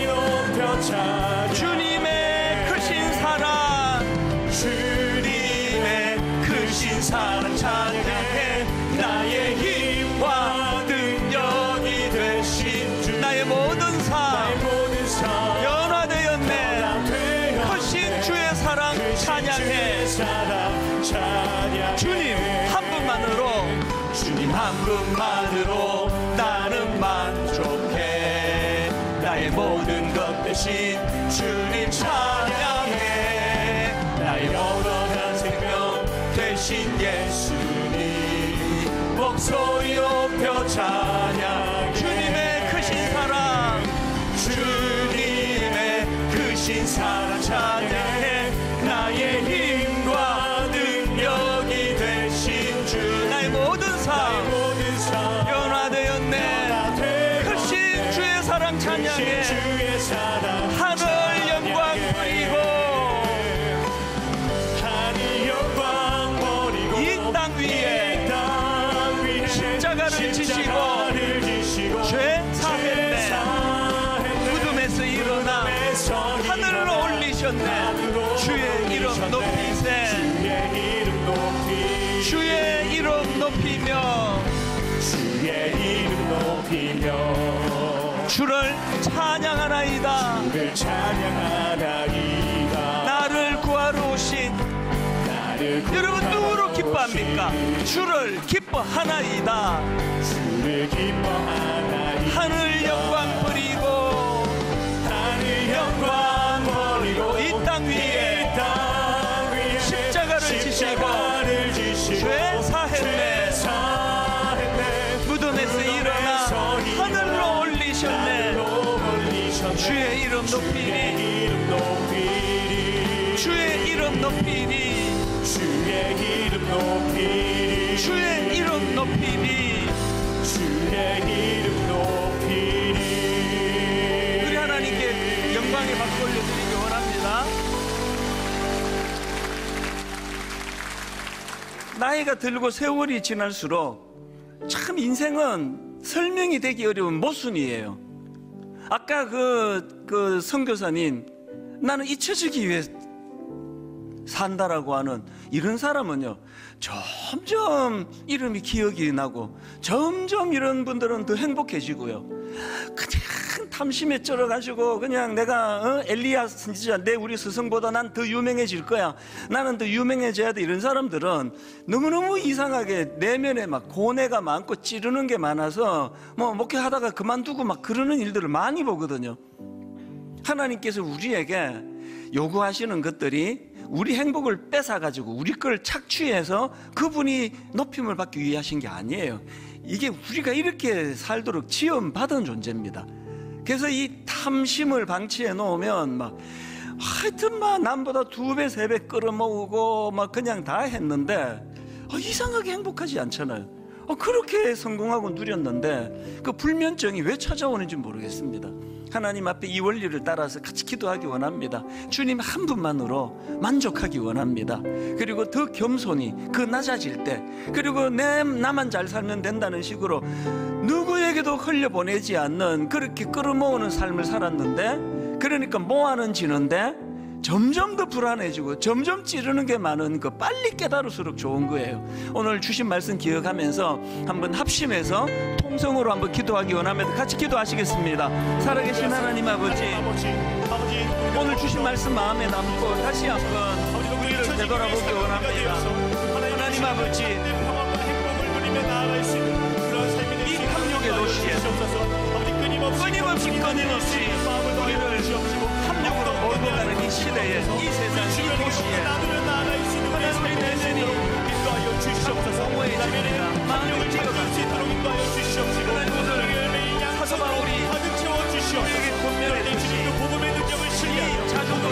주님의 크신 사랑, 주님의 크신 사랑 찬양해. 나의 힘과 능력이 되신 주, 나의 모든 변화되었네. 크신 주의 사랑 찬양해. 주님 한 분만으로, 주님 한 분만으로 나는 만족해. 나의 모든 것 대신 주님 찬양해. 나의 영원한 생명 대신 예수님 목소리 높여 찬양해. 주님의 크신 사랑, 주님의 크신 사랑 찬양해. 나의 힘과 능력이 되신 주, 나의 모든 삶 변화되었네. 크신 주의 사랑 찬양해. 하늘 영광 버리고 이 땅 위에 십자가를 지시고 죄 사했네. 무덤에서 일어나 하늘로 올리셨네. 주의 이름 높이세. 주의 이름 높이며 주를 찬양하나이다. 나를 구하러 오신 여러분 누구로 기뻐합니까? 주를 기뻐하나이다. 하늘 영광 버리고 이 땅 위에 십자가를 지시고 죄 사했네. 무덤에서 일어나 하늘로 올리셨네. 주의 이름 높이리. 주의 이름 높이리. 주의 이름 높이리. 우리 하나님께 영광의 박수 올려드리기 원합니다. 나이가 들고 세월이 지날수록 참 인생은 설명이 되기 어려운 모순이에요. 아까 그 선교사님, 나는 잊혀지기 위해 산다라고 하는 이런 사람은요, 점점 이름이 기억이 나고 점점 이런 분들은 더 행복해지고요. 그냥 탐심에 쩔어가지고 그냥 내가 엘리야 선지자, 내 우리 스승보다 난 더 유명해질 거야, 나는 더 유명해져야 돼, 이런 사람들은 너무너무 이상하게 내면에 막 고뇌가 많고 찌르는 게 많아서 뭐 목회하다가 그만두고 막 그러는 일들을 많이 보거든요. 하나님께서 우리에게 요구하시는 것들이 우리 행복을 뺏어가지고 우리 걸 착취해서 그분이 높임을 받기 위해 하신 게 아니에요. 이게 우리가 이렇게 살도록 지원받은 존재입니다. 그래서 이 탐심을 방치해 놓으면 막 하여튼 막 남보다 2배 3배 끌어모으고 막 그냥 다 했는데 이상하게 행복하지 않잖아요. 그렇게 성공하고 누렸는데 그 불면증이 왜 찾아오는지 모르겠습니다. 하나님 앞에 이 원리를 따라서 같이 기도하기 원합니다. 주님 한 분만으로 만족하기 원합니다. 그리고 더 겸손히 그 낮아질 때, 그리고 나만 잘 살면 된다는 식으로 누구에게도 흘려보내지 않는 그렇게 끌어모으는 삶을 살았는데, 그러니까 모아는 지는데 점점 더 불안해지고 점점 찌르는 게 많은 그 빨리 깨달을수록 좋은 거예요. 오늘 주신 말씀 기억하면서 한번 합심해서 통성으로 한번 기도하기 원합니다. 같이 기도하시겠습니다. 살아계신 하나님 아버지, 오늘 주신 말씀 마음에 남고 다시 한번 우리를 되돌아보기 원합니다. 하나님 아버지, 이 탐욕의 도시에 끊임없이 우리를 탐욕으로 몰고 가는 이 시대에, 이 세상, 이 도시에 하나님의 내면이 공허해집니다. 마음이 뛰어갑니다. 하나님, 오늘 사도 바울이 우리에게 권면했듯이 이 자족을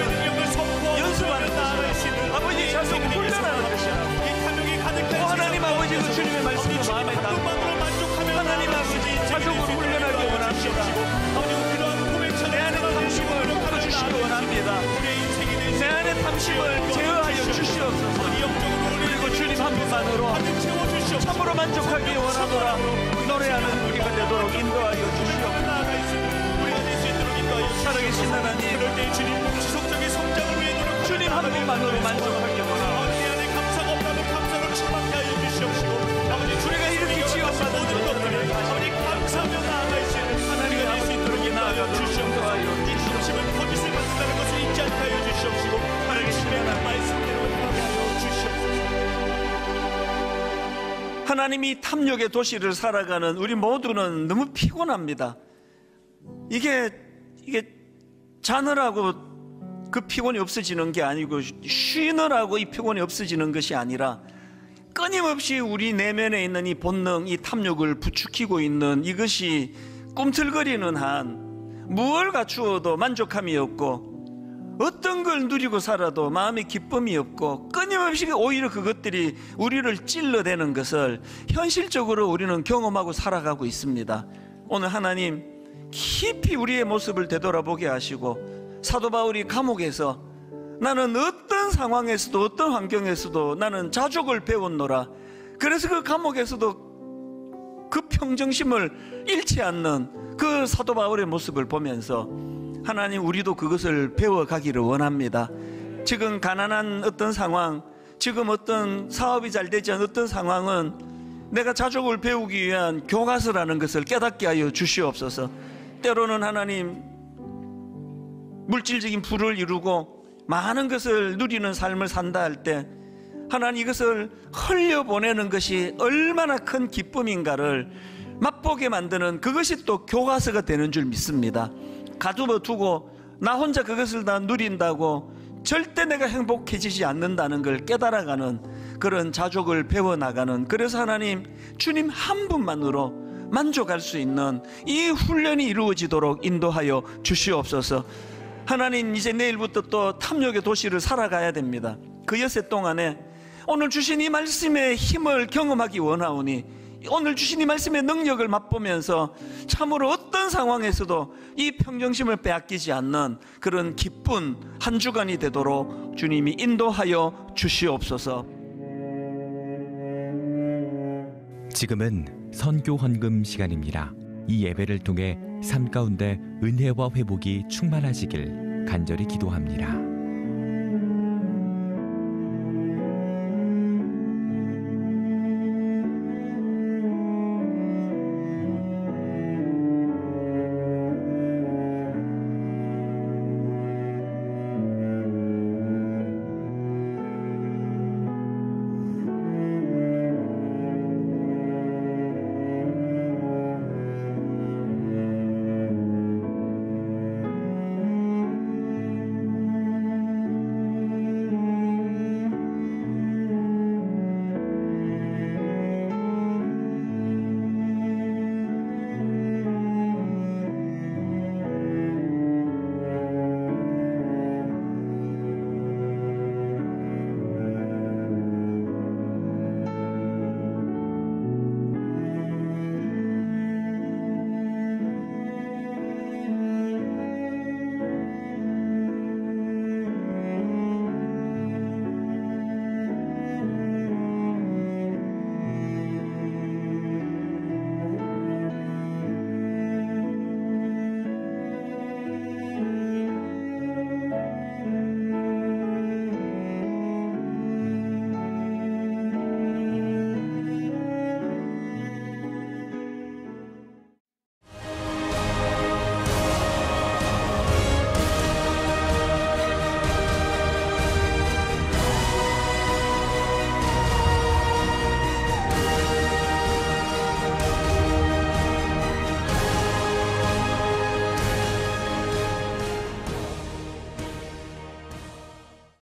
연습하는 것이요, 아버지 자족을 훈련하는 것이요, 하나님 아버지, 그 주님의 말씀을 마음에 담고 하나님 아버지 자족을 훈련하기 원합니다. 내 안에 탐심을 풀어주시기 원합니다. 내 안에 탐심을 제어하여 주시옵소서. 그리고 주님 한 분만으로 참으로 만족하기 원하노라 노래하는 우리가 되도록 인도하여 주시옵소서. 살아계신 하나님, 주님 한 분만으로 만족하기 원하노라. 우리가 이렇게 지원받은 것들을 하나님의 앞에 나아가도록 인도하여 주시옵소서. 하나님이 탐욕의 도시를 살아가는 우리 모두는 너무 피곤합니다. 이게 자느라고 그 피곤이 없어지는 게 아니고, 쉬느라고 이 피곤이 없어지는 것이 아니라 끊임없이 우리 내면에 있는 이 본능, 이 탐욕을 부추기고 있는 이것이 꿈틀거리는 한 무엇을 갖추어도 만족함이 없고, 어떤 걸 누리고 살아도 마음의 기쁨이 없고, 끊임없이 오히려 그것들이 우리를 찔러대는 것을 현실적으로 우리는 경험하고 살아가고 있습니다. 오늘 하나님 깊이 우리의 모습을 되돌아보게 하시고, 사도 바울이 감옥에서 나는 어떤 상황에서도 어떤 환경에서도 나는 자족을 배웠노라, 그래서 그 감옥에서도 그 평정심을 잃지 않는 그 사도 바울의 모습을 보면서 하나님, 우리도 그것을 배워가기를 원합니다. 지금 가난한 어떤 상황, 지금 어떤 사업이 잘 되지 않은 어떤 상황은 내가 자족을 배우기 위한 교과서라는 것을 깨닫게 하여 주시옵소서. 때로는 하나님, 물질적인 부를 이루고 많은 것을 누리는 삶을 산다 할 때 하나님, 이것을 흘려보내는 것이 얼마나 큰 기쁨인가를 맛보게 만드는, 그것이 또 교과서가 되는 줄 믿습니다. 가두어두고 나 혼자 그것을 다 누린다고 절대 내가 행복해지지 않는다는 걸 깨달아가는 그런 자족을 배워나가는, 그래서 하나님, 주님 한 분만으로 만족할 수 있는 이 훈련이 이루어지도록 인도하여 주시옵소서. 하나님, 이제 내일부터 또 탐욕의 도시를 살아가야 됩니다. 그 엿새 동안에 오늘 주신 이 말씀의 힘을 경험하기 원하오니, 오늘 주신 이 말씀의 능력을 맛보면서 참으로 어떤 상황에서도 이 평정심을 빼앗기지 않는 그런 기쁜 한 주간이 되도록 주님이 인도하여 주시옵소서. 지금은 선교 헌금 시간입니다. 이 예배를 통해 삶 가운데 은혜와 회복이 충만하시길 간절히 기도합니다.